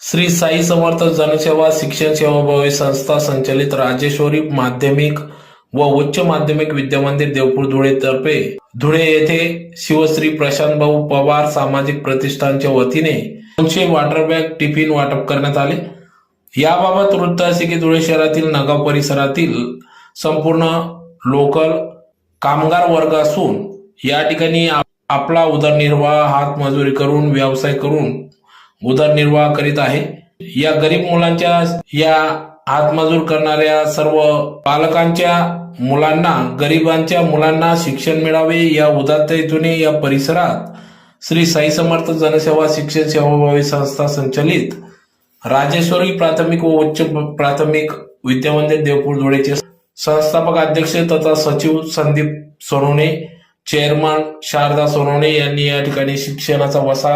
श्री साई समर्थ जनसेवा शिक्षण सेवाभावी संस्था संचलित राजेश्वरी माध्यमिक व उच्च माध्यमिक विद्यामंदिर देवपूर धुळे तर्फे धुळे येथे शिवश्री प्रशांतभाऊ पवार सामाजिक प्रतिष्ठानच्या वतीने 200 वॉटर बॅग टिफिन वाटप करण्यात आले। याबाबत वृत्त असे की धुळे शहरातील नगाव परिसरातील संपूर्ण लोकल कामगार वर्ग असून या ठिकाणी आपला उदरनिर्वाह हातमजुरी करून व्यवसाय करून उदरनिर्वाह करीत आहे। या गरीब मुलांच्या या हातमजूर करणाऱ्या सर्व पालकांच्या मुलांना गरिबांच्या मुलांना शिक्षण मिळावे या उदात्ततेने या परिसरात श्री साई समर्थ जनसेवा शिक्षण सेवाभावी संस्था संचलित राजेश्वरी प्राथमिक व उच्च प्राथमिक विद्यामंदिर देवपूर धुळेचे संस्थापक अध्यक्ष तथा सचिव संदीप सोनवणे, चेअरमन शारदा सोनवणे यांनी या ठिकाणी शिक्षणाचा वसा